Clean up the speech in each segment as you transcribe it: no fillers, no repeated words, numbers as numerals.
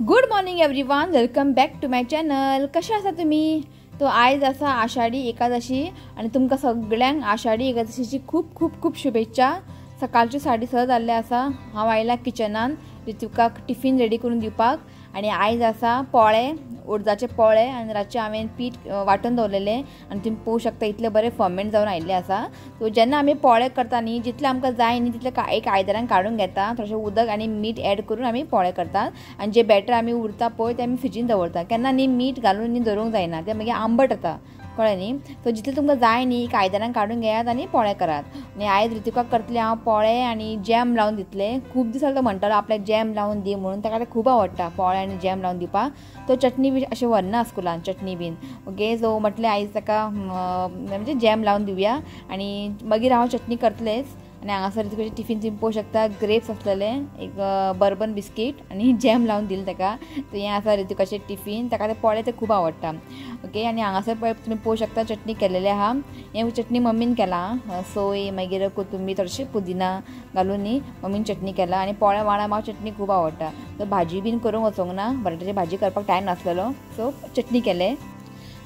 Good morning everyone, welcome back to my channel. कशा आसा तुम्ही? तो आयज आसा आषाढी एकादशी आणि तुमकां सगळ्यांक आषाढी एकादशीची खूप खूप खूप शुभेच्छा. सकाळचे 6:30 जाल्ले आसा. हांव आयला किचनान ऋतुकाक टिफीन रेडी करून दिवपाक. आणि आयज आसा पोळे, उडदाचे पोळे आणि रातचे हांवें पीठ वांटून दवरलेले आणि तुम्ही पळोवंक शकता इतले बरे फर्मेंट जावन आयिल्ले आसा. सो जेन्ना आमी पोळे करता न्ही, जितले आमकां जाय न्ही तितले एक आयदनान काडून घेता, थोडेशें उदक आनी मीठ ऍड करून आमी पोळे करतात. आणि जे बॅटर आमी उरता पळय ते आमी फ्रिजीन दवरता. केन्ना न्ही मीठ घालून न्ही दवरूंक जायना, ते मागीर आंबट जाता, कळ्ळें न्ही. सो जितले तुमकां जाय न्ही एक आयदनान काडून घेयात आनी पोळे करात. आनी आयज ऋतुकाक करतले हांव पोळे आनी जॅम लावन दितले. खूब दीस तो म्हणटालो आपल्याक जॅम लावन दी म्हणून, ताका ते खूब आवडटा पोळे आनी जॅम लावन दिवपाक. तो चटणी बी अशें व्हरना स्कुलान, चटणी बीन. ओके, सो म्हटलें आयज ताका म्हणजे जॅम लावन दिवया. आनी मागीर हांव चटणी करतलेच. आनी हांगासर तुमचे टिफीन तुम्ही पळोवंक शकता, ग्रेप्स आसलेले, एक बर्बन बिस्कीट आनी जॅम लावन दिलें ताका. सो हें आसा ऋतुकाचें टिफीन. ताका ते पोळे ते खूब आवडटा. ओके, आनी हांगासर पळय तुमी पळोवंक शकता चटणी केल्लेली आहा. हें चटणी मम्मीन केलां, सोय मागीर कोथंबीर थोडीशी पुदिना घालून न्ही मम्मीन चटणी केला. आनी पोळ्या वांगडा म्हाका चटणी खूब आवडटा. सो भाजी बीन करूंक वचोंक ना, बटाट्याची भाजी करपाक टायम नासलेलो, सो चटणी केलें.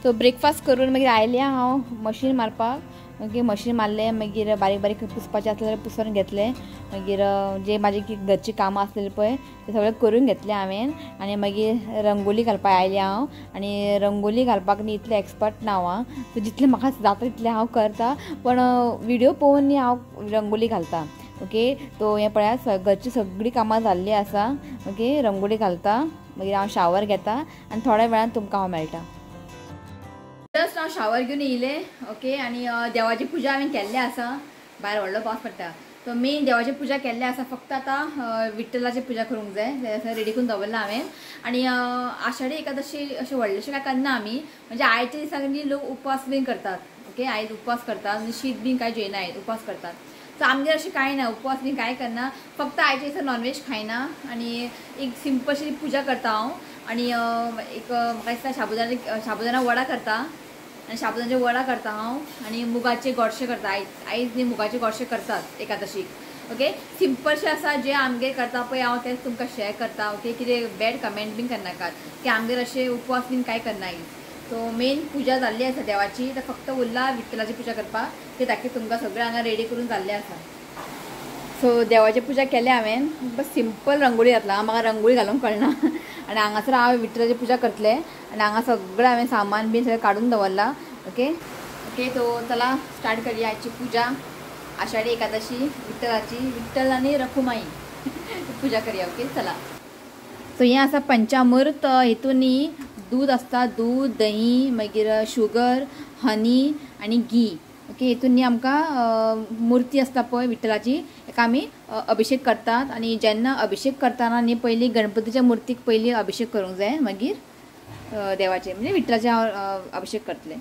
सो ब्रेकफास्ट करून मागीर आयलें हांव मशीन मारपाक. ओके, मशीन मारलें, मागीर बारीक बारीक पुसपाचें आसलें जाल्यार पुसून घेतलें. मागीर जे म्हाजी घरची कामां आसलेलीं पळय ते सगळें करून घेतलें हांवें. आनी मागीर रंगोली घालपाक आयलें हांव. आनी रंगोली घालपाक न्ही इतलें एक्सपर्ट ना हांव. सो जितलें म्हाका जाता तितलें हांव करतां, पण व्हिडिओ पळोवन न्ही हांव रंगोली घालतां. ओके, तो हें पळयात घरची सगळीं कामां जाल्लीं आसा. ओके, रंगोली घालता, मागीर हांव शावर घेता आनी थोड्या वेळान तुमकां हांव मेळटा. जस्ट हांव शावर घेवन येयलें. ओके, आनी देवाची पुजा हांवें केल्ली आसा. भायर व्हडलो पावस पडटा, तो मेन देवाची पुजा केल्ली आसा. फक्त आतां विठ्ठलाची पुजा करूंक जाय, रेडी करून दवरला हांवें. आनी आषाढी एकादशी अशें व्हडलेशें काय करना आमी, म्हणजे आयच्या दिसाक न्ही लोक उपवास बीन करतात. ओके, आयज उपवास करतात, शीत बीन कांय जेयना, आयज उपवास करतात. सो आमगेर अशें कांय ना, उपवास बीन कांय करना. फक्त आयच्या दिसा नॉनवेज खायना आनी एक सिंपलशी पुजा करता हांव. आनी एक म्हाका दिसता शाबुदाना वडा करता आनी शाबुदानाचे वडा करता हांव. आनी मुगाचे गोडशे करता. आयज न्ही मुगाचे गोडशे करतात एकादशीक. ओके, सिंपलशें आसा जें आमगेर करता पळय हांव तें तुमकां शेअर करता. ओके, कितें बॅड कमेंट बीन करनाकात की आमगेर अशें उपवास बीन कांय करना आयज. सो मेन पुजा जाल्ली आसा देवाची, तर फक्त उरला विठ्ठलाची पुजा करपाक. ते दाखय तुमकां सगळें हांगा रेडी करून जाल्लें आसा. सो देवाची पुजा केली हांवें. बस सिंपल रंगोळी घातला, म्हाका रंगोळी घालूंक कळना. आनी हांगासर हांव विठ्ठलाची पुजा करतलें. आनी हांगा सगळें हांवें सामान बीन सगळें काडून दवरला. ओके ओके, तो चला स्टार्ट करूया आजची पूजा. आषाढी एकादशी विठ्ठलाची, विठ्ठल आनी रखुमाई पुजा करूया. ओके, चला. सो हें आसा पंचामृत. हितून न्ही दूध आसता, दूध, दही, मागीर शुगर, हनी आनी घी. ओके, हितून न्ही आमकां मुर्ती आसता पळय विठ्ठलाची, हेका आमी अभिषेक करतात. आनी जेन्ना अभिषेक करतना न्ही पयलीं गणपतीच्या मुर्तीक पयलीं अभिषेक करूंक जाय, मागीर देवाचे म्हणजे विठ्ठलाचे हांव अभिषेक करतलें.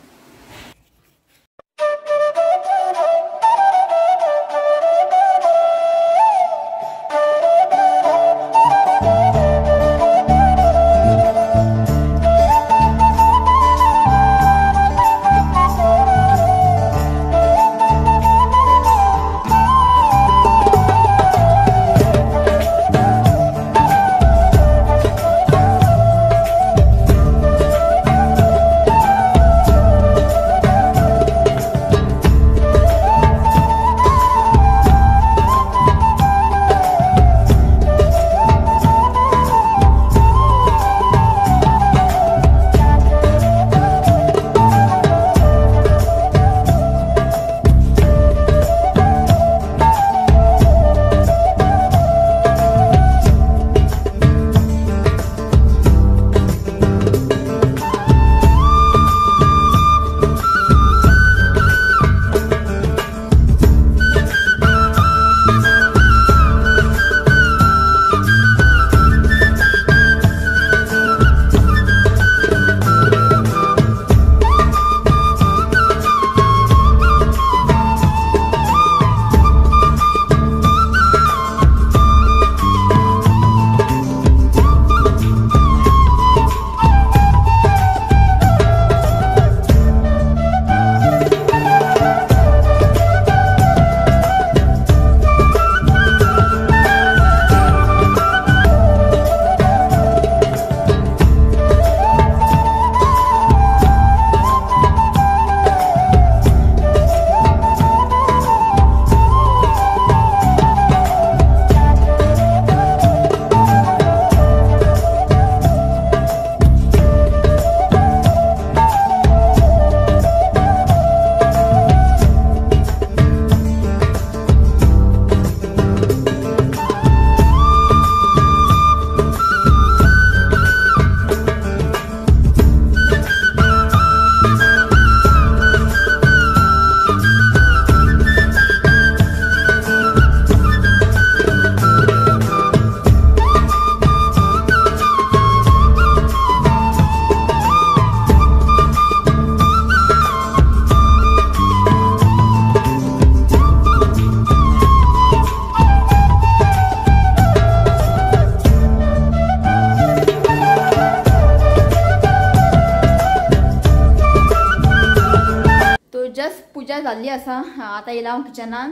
जस्ट पूजा जाल्ली आसा. आता येयला हांव किचनान.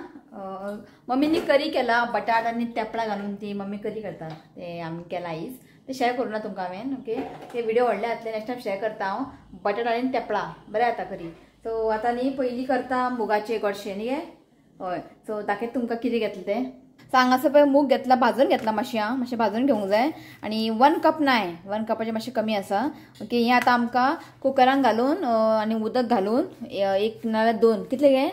मम्मीनी करी केला बटाट आनी तेपळां घालून. ती मम्मी करी करता ते आमी केला आयज. ते शेअर करूं ना तुमकां हांवें. ओके ते व्हिडिओ व्हडले जातले नेक्स्ट टायम शेअर करता हांव. बटाट आनी तेपळां बरें जाता करी. सो आतां न्ही पयलीं करता मुगाचे गोडशे न्ही गे. हय सो दाखयता तुमकां कितें घेतलें तें. सो हांगासर पळय मूग घेतला भाजून घेतला मातशें भाजून घेवंक जाय. आनी 1 कप नाय 1 कपाचे मातशें कमी आसा. ओके हें आतां आमकां कुकरान घालून आनी उदक घालून एक नाल्यार 2 कितले गे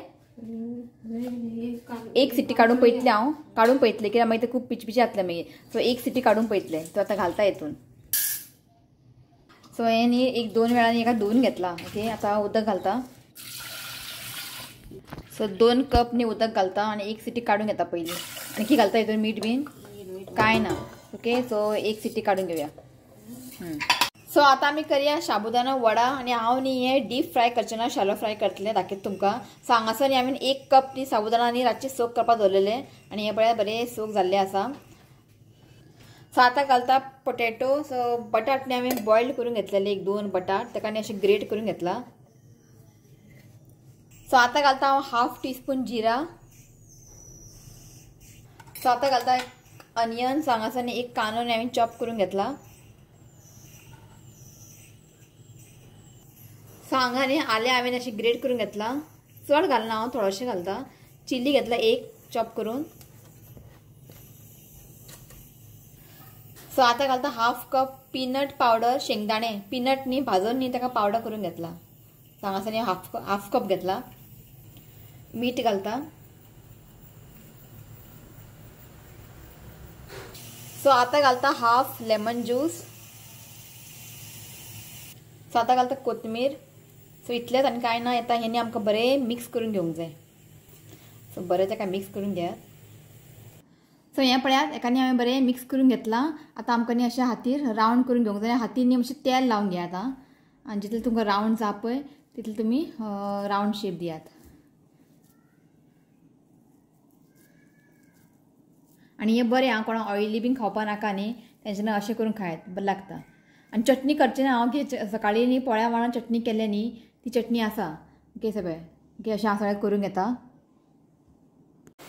1 सिटी काडून पळयतलें हांव. काडून पळयतलें कित्याक मागीर ते खूब पिचपिचे जातले मागीर. सो 1 सिटी काडून पळयतलें. तो आतां घालता हेतून. सो हें न्ही 1-2 वेळांनी एका धुवून घेतला. ओके आतां उदक घालता. सो 2 कप न्ही उदक घालता आनी 1 सिटी काडून घेता पयलीं. आनी कितें घालता हितून मीठ बीन कांय ना. ओके सो 1 सिटी काडून घेवया. सो आतां आमी करया शाबुदाना वडा. आनी हांव न्ही हें डीप फ्राय करचें ना शॅलो फ्राय करतलें दाखयता तुमकां. सो हांगासर न्ही हांवें 1 कप न्ही शाबुदाना न्ही रातचे सोक करपाक दवरलेले आनी हे पळय बरें सोक जाल्ले आसा. सो आतां घालता पोटेटो. सो बटाट न्ही हांवें बॉयल करून घेतलेले 1-2 बटाट ताका न्ही अशें ग्रेट करून घेतला. सो आतां घालता हांव 1/2 टीस्पून जिरा. सो आतां घालता अनियन्स. हांगासर न्ही 1 कांदो न्ही हांवें चॉप करून घेतला. सो हांगा न्ही आलें हांवें अशें ग्रेट करून घेतला. चड घालना हांव थोडोशें घालता. चिली घेतला 1 चॉप करून. सो आतां घालता 1/2 कप पीनट पावडर शेंगदाणे. पीनट न्ही भाजून न्ही ताका पावडर करून घेतला. सो हांगासर न्ही 1/2 कप घेतला. मीठ घालता. सो आतां घालता 1/2 लेमन ज्यूस. सो आतां घालता कोथमीर. सो इतलेंच आनी कांय ना. येता हें आमकां बरें मिक्स करून घेवंक जाय. सो बरें ताका मिक्स करून घेयात. सो हें पळयात एकानी हांवें बरें मिक्स करून घेतलां. आतां आमकां न्ही अशें हातीर रावंड करून घेवंक जाय. हातीर न्ही मातशें तेल लावन घेयात आं. आनी जितले तुमकां रावंड जाय पळय तितले तुमी रावंड शेप दियात. आनी हें बरें हांव कोणाक ऑयली बीन खावपाक नाका न्ही तेंच्यांनी अशें करून खायात बरें लागता. आनी चटणी करचें ना हांव की सकाळीं न्ही पोळ्या वांगडा चटणी केले न्ही ती चटणी आसा. ओके सगळें ओके अशें हांव सगळें करून घेता.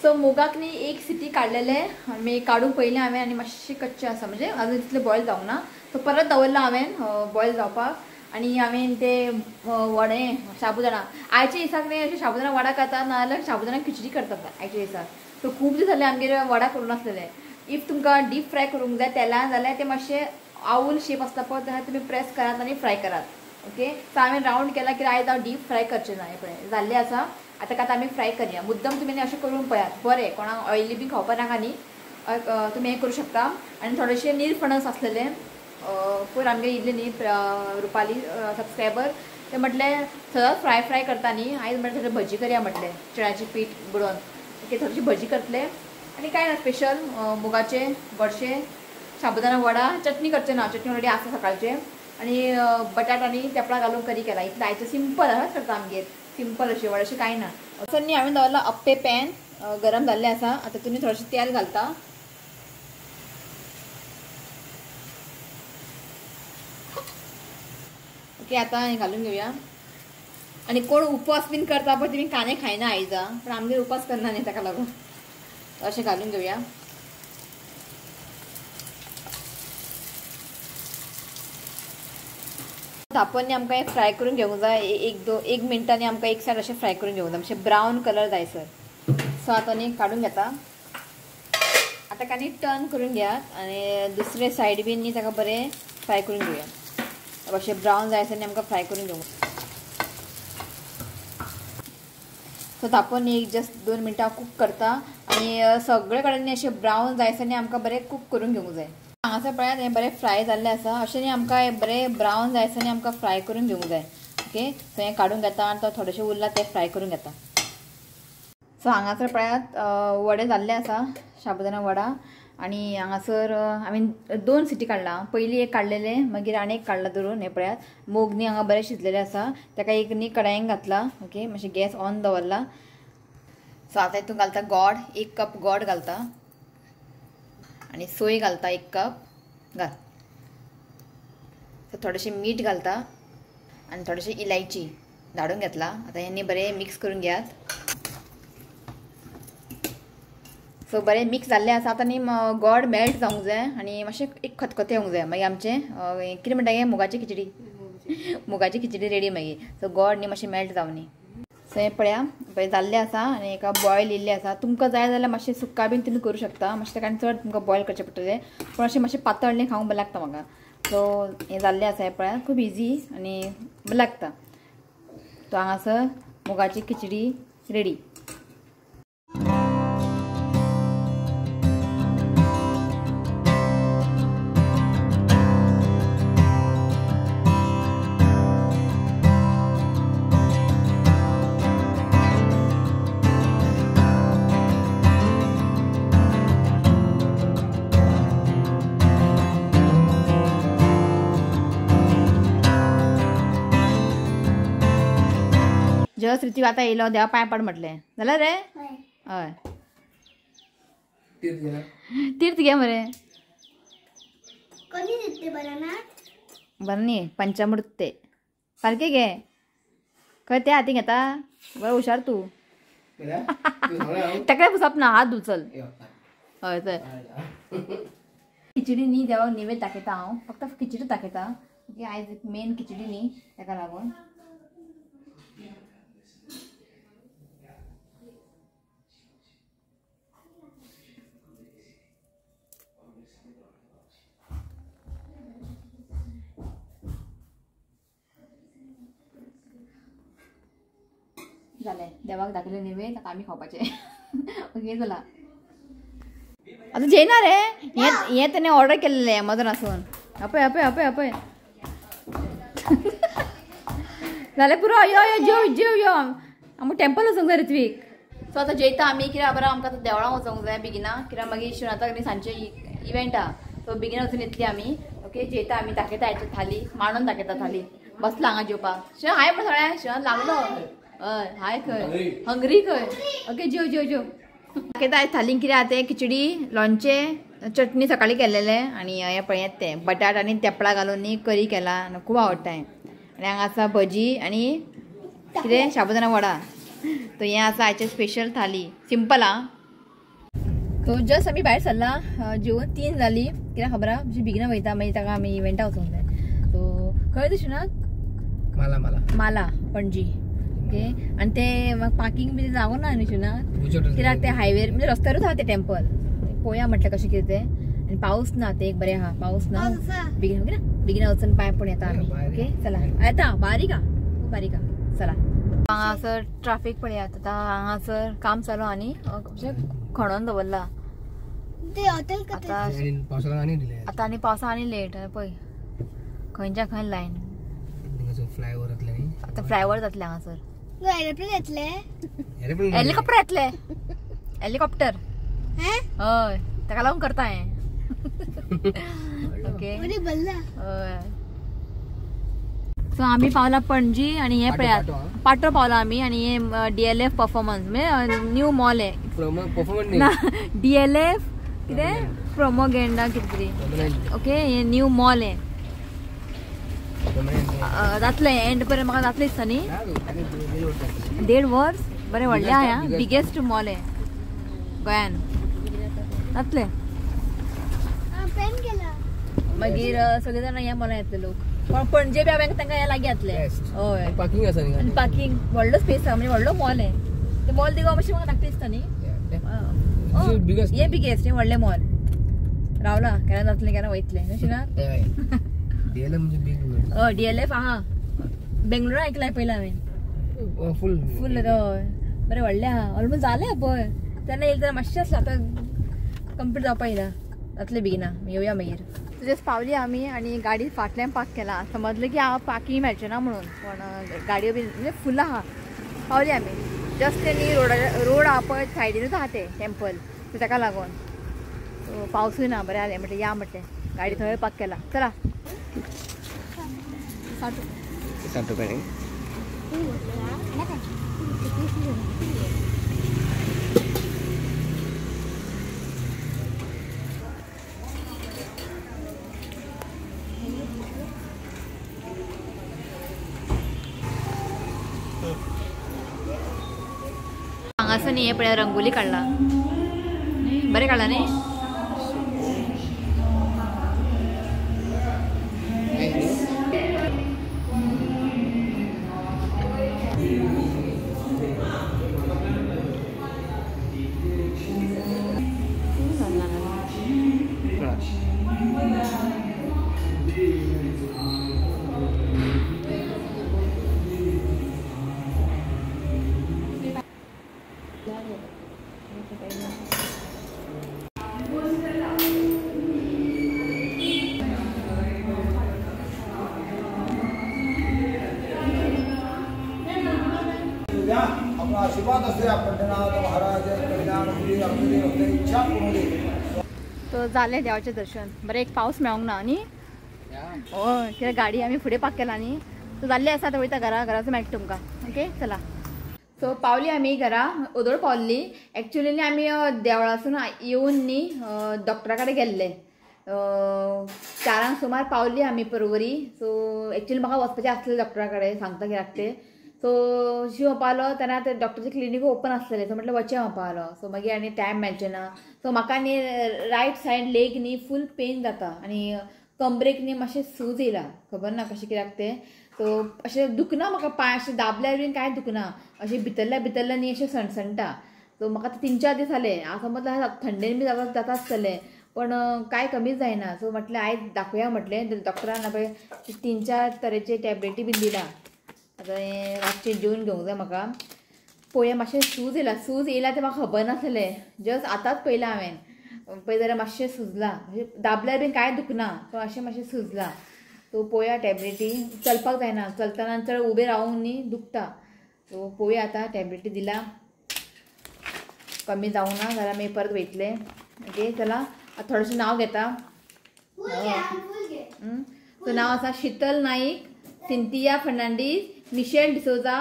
सो मुगाक न्ही 1 सिटी काडलेले आमी काडून पयलें हांवें आनी मातशें कच्चें आसा म्हणजे अजून तितलें बॉयल जावंक ना. सो परत दवरला हांवें बॉयल जावपाक. आनी हांवें ते वडे शाबुदाना आयच्या दिसाक न्ही अशें शाबुदाना वडा करता नाजाल्यार शाबुदाना खिचडी करतात आयच्या दिसाक. सो खूब दीस जाले आमगेर वडा करून नासलेले. इफ तुमकां डीप फ्राय करूंक जाय तेलान जाल्यार ते मातशें आवल शेप आसता पळय तेन्ना तुमी प्रेस करात आनी फ्राय करात. ओके सो हांवें रावंड केला की आयज हांव डीप फ्राय करचें ना. हें पळय जाल्लें आसा. आतां आतां आमी फ्राय करया. मुद्दम तुमी अशें करून पळयात बरें. कोणाक ऑयली बी खावपाक नाका न्ही तुमी हें करूं शकता. आनी थोडेशे निरफणस आसलेले पयर आमगे इल्ले न्ही रुपाली सबस्क्रायबर ते म्हटलें सदांच फ्राय करता न्ही आयज म्हटलें थोडी भजी करया म्हटलें चण्याचें पीठ बुडोवन. ओके थोडीशी भजी करतले आनी कांय ना स्पेशल मुगाचे गोडशे शाबुदाना वडा. चटणी करचें ना चटणी ऑलरेडी आसा सकाळचे. आनी बटाट आनी तेपळां घालून करी केला. इतलें आयचें सिंपल अशेंच करता आमगेर सिंपल अशें व्हड अशें कांय ना. असो न्ही हांवें दवरला अप्पे पॅन गरम जाल्लें आसा. आतां तुमी थोडेशें तेल घालता. ओके आतां हें घालून घेवया. आनी कोण उपवास बीन करता पळय तुमी कांदे खायना आयज पण आमगेर उपवास करना न्ही ताका लागून अशें घालून घेवया. धापन आमकां हें फ्राय करून घेवंक जाय. 1 मिनटांनी आमकां एक सायड अशें फ्राय करून घेवंक जाय मातशें ब्रावन कलर जायसर. सो आतां न्ही काडून घेता. आतां कांय टर्न करून घेयात आनी दुसरे सायड बीन न्ही ताका बरें फ्राय करून घेवया. अशें ब्रावन जायसर न्ही आमकां फ्राय करून घेवंक. सो धापन न्ही एक जस्ट 2 मिनटां कूक करता आनी सगळे कडेन न्ही अशें ब्रावन जायसर न्ही आमकां बरें कूक करून घेवंक जाय. हांगासर पळयात हें बरें फ्राय जाल्लें आसा. अशें न्ही आमकां हें बरें ब्रावन जायसर न्ही आमकां फ्राय करून घेवंक जाय. ओके सो हें काडून घेता आनी तो थोडेशें उरला तें फ्राय करून घेता. सो हांगासर पळयात वडे जाल्ले आसा शाबुदाना वडा. आनी हांगासर हांवें 2 सिटी काडला. पयलीं एक काडलेले मागीर आनी एक काडला धरून. हें पळयात मोग न्ही हांगा बरें शिजलेले आसा. ताका एक न्ही कडायेन घातला. ओके मातशें गॅस ऑन दवरला. सो आतां हितून घालता गोड 1 कप गोड घालता आनी सोय घालता 1 कप घाल. सो थोडेशें मीठ घालता आनी थोडेशें इलायची झाडून घेतला. आता यांनी बरे मिक्स करून घेयात. सो बरे मिक्स जाल्ले आसा. आता न्ही गोड मेल्ट जावंक जाय आनी मातशें एक खतखतें येवंक जाय. मागीर आमचें कितें म्हणटा हें मुगाची खिचडी मुगाची खिचडी रेडी मागीर. सो गोड न्ही मातशें मेल्ट जावनी. सो हें पळया बरें जाल्लें आसा आनी एका बॉयल येयल्लें आसा. तुमकां जाय जाल्यार मातशें सुक्का बीन तुमी करूं शकता. मातशें ताका चड तुमकां बॉयल करचें पडटलें. पूण अशें मातशें पातळ न्ही खावंक बरें लागता म्हाका. सो हें जाल्लें आसा हें पळया खूब इजी आनी बरें लागता. तो हांगासर मुगाची खिचडी रेडी. जस्ट ऋतू आता येयलो देवा पांय पड म्हटलें जाल्यार रे. हय तीर्थ घे मरे. बरें न्ही पंचामृत ते सारकें घे. खंय ते हातीक घेता बरें हुशार तूं. तेका पुसप ना हात धुचल. हय तर खिचडी न्ही देवाक निवेद दाखयता हांव. फक्त खिचडी दाखयता. आयज मेन खिचडी न्ही ताका लागून. जालें देवाक दाखयलें निवेद. आतां आमी खावपाचें. ओके जाला. आतां जेयना रे. हें तेणें ऑर्डर केल्लें एमेझॉनासून. आपय आपय आपय आपय जालें पुरो. यो यो जेव जेव यो. आमकां टेंपल वचूंक जाय ऋत्वीक. सो आतां जेयता आमी. कित्याक बरें आमकां आतां देवळां वचूंक जाय बेगिना. कित्याक मागीर शिवरात्राक न्ही सांजचे इव्हेंट आहा. सो बेगिना वचून येतली आमी. ओके जेयता आमी. दाखयता हेची थाली मांडून दाखयता थाली. बसला हांगा जेवपाक. शिव हाय म्हण सगळ्या शिवान लागलो. हय हाय खंय हंगरी खंय. ओके जेव जेव जेव. दाखयता आयज थालीन कितें आहा तें खिचडी लोणचें चटणी सकाळीं केल्लेलें आनी हें पळयात तें बटाट आनी तेपळां घालून न्ही करी केला. खूब आवडटा हें. आनी हांगा आसा भजी आनी कितें शाबुदाना वडा. तो हें आसा आयचें स्पेशल थाली. सिंपल आं. सो जस्ट आमी भायर सरला जेवून 3 जाली. कित्याक खबर आहा मातशी बेगिना वयता मागीर ताका आमी इव्हेंटा वचूंक जाय. सो खंय तशें ना माला माला माला पणजी. ओके आनी ते पार्किंग बी जावना न्ही शिवना. कित्याक ते हायवेर म्हणजे रस्त्यारूच आहा ते टेंपल. पळोवया म्हटलें कशें कितें तें. आनी पावस ना ते एक बरें आहा. पावस ना बेगिना बेगिना वचून पांय पण येता आमी. ओके चला येता. बारीक आहा खूब बारीक आहा. चला हांगासर ट्राफीक पळयात. आतां हांगासर काम चालू आनी खणोन दवरला. आतां आनी पावसा आनी लेट. पळय खंयच्या खंय लायन. आतां फ्लायओव्हर जातले हांगासर. हेलिकॉप्टर येतले. हेलिकॉप्टर हय ताका लागून करता हें. ओके हय. सो आमी पावला पणजी आनी हे पळयात पाटो पावला आमी. आनी हे DLF परफॉर्मन्स म्हणजे न्यू मॉल आहे. DLF कितें प्रोमोगेंडा कितें तरी. ओके हे न्यू मॉल आहे. जातलें एंड पर्यंत म्हाका जातलें दिसता न्ही. 1.5 वर्स बरें व्हडलें आहा. बिगेस्ट मॉल आहे गोंयान. जातलें मागीर सगळे जाण ह्या मॉलान येतले लोक. पण पणजे बी हांवें तांकां हे लागीं येतले. हय पार्किंग आसा आनी पार्किंग व्हडलो स्पेस आहा म्हणजे व्हडलो मॉल आहे. ते मॉल दिगो मातशें म्हाका धाकटें दिसता न्ही. हे बिगेस्ट हे व्हडलें मॉल. रावला केन्ना जातलें केन्ना वयतलें अशें ना. DLF आहा बेंगलोरा ऐकलाय पयलीं हांवें. फुल फुल बरें व्हडलें आहा. ऑलमोस्ट जालें पळय. तेन्ना येयलें तेन्ना मातशें आसलें. आतां कंप्लीट जावपा येयला. जातलें बेगिना येवया मागीर. जस्ट पावली आमी आनी गाडी फाटल्यान पार्क केला. समजलें की हांव पार्किंग मेळचें ना म्हणून. पण गाडयो बी म्हणजे फुल आहा. पावली आमी. जस्ट ते न्ही रोड आहा पळय सायडीनूच आहा ते टेंपल. सो ताका लागून पावसूय ना बरें जालें म्हटलें या म्हटलें. गाडी थंय पार्क केला. चला Satu piring. हांगासर न्ही हे पळय रंगोली काडला न्ही बरें काडला न्ही आशीर्वाद असते पंढरनाथ महाराज कल्याण इच्छा पूर्ण तो जालें देवाचें दर्शन बरें एक पावस मेळोंक ना न्ही हय कित्याक गाडी आमी फुडें पाक केला न्ही सो जाल्लें आसा आतां वयता घराचो मेळटा तुमकां ओके चला सो पावली आमी घरा ओदोळ पावल्ली एक्चुअली आमी देवळासून येवन न्ही डॉक्टरा कडेन गेल्ले 4 सुमार पावली आमी परवरी सो एक्चुअली म्हाका वचपाचें आसलें डॉक्टरा कडेन सांगता कित्याक ते सो शिव पावलो तेन्ना ते डॉक्टरचे क्लिनीक ओपन आसलेलें सो म्हटलें वचचें हांव पावलो सो मागीर आनी टायम मेळचें ना सो म्हाका न्ही रायट सायड लेग न्ही फूल पेन जाता आनी कमरेक न्ही मातशें सूज येयला खबर ना कशें कित्याक तें सो अशें दुखना म्हाका पांय अशें दाबल्यार बीन कांय दुखना अशें भितरल्या न्ही अशें सणसणटा सो म्हाका 3-4 दीस जाले हांव समजलें थंडेन बी जाता आसतलें पण कांय कमीच जायना सो म्हटलें आयज दाखोवया म्हटलें डॉक्टरान पळय 3-4 तरेचे टॅबलेटी बीन दिला आतां हें रातचें जेवन घेवंक जाय म्हाका पळोवया मातशें सूज येयला तें म्हाका खबर नासलें जस्ट आतांच पळयलां हांवें पळय जाल्यार मातशें सुजलां म्हणजे दाबल्यार बीन कांय दुखना सो अशें मातशें सुजलां सो पळोवया टॅबलेटी चलपाक जायना चलतना चड उबें रावूंक न्ही दुखता सो पळोवया आतां टॅबलेटी दिला कमी जावंक ना जाल्यार मागीर परत वयतलें ओके चला थोडेशें नांव घेता सो नांव आसा Sheetal Naik Cynthia Fernandes Michelle D'Souza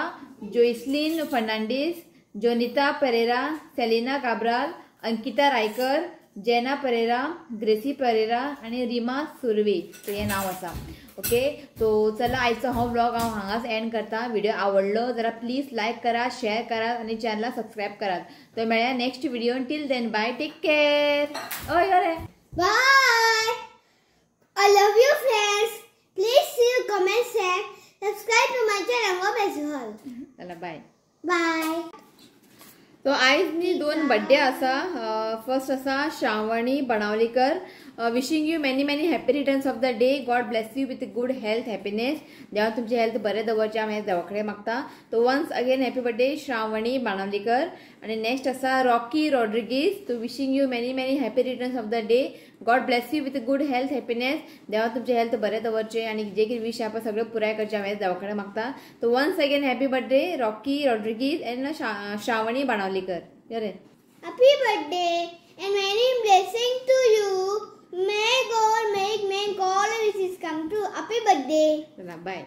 Joyceline Fernandes Jonita Pereira Celina Cabral Ankita Raikar Jenna Pereira Gracy Pereira आनी रिमा सुर्वे सो हें नांव आसा ओके सो चला आयचो हो व्लॉग हांव हांगाच एंड करता व्हिडिओ आवडलो जाल्यार प्लीज लायक करा शेअर करा आनी चॅनला सबस्क्रायब करात तो मेळ्या next video till then bye take care हय अरे bye I love you friends please see you comment share subscribe to my channel Hall चला बाय बाय तो आयज न्ही 2 बर्थडे आसा फर्स्ट आसा Shravani Banavalikar wishing you many many happy returns of the day God bless you with good health happiness देवा तुमची health बरें दवरचें हांव देवा कडेन मागता तो वन्स अगेन हॅपी बर्थडे श्रावणी बनावलीकर आनी नेक्स्ट आसा रॉकी रॉड्रिगीज तो wishing you many many happy returns of the day God bless you with good health happiness देवा तुमचे हेल्थ बरें दवरचें आनी जे कितें विश आपण सगळें पुराय करचें हांवें देवा कडेन मागता तो once again happy birthday Rocky Rodrigues and Shravani Banavalikar बरें happy birthday and many blessings to you may God make all wishes come true happy birthday चला बाय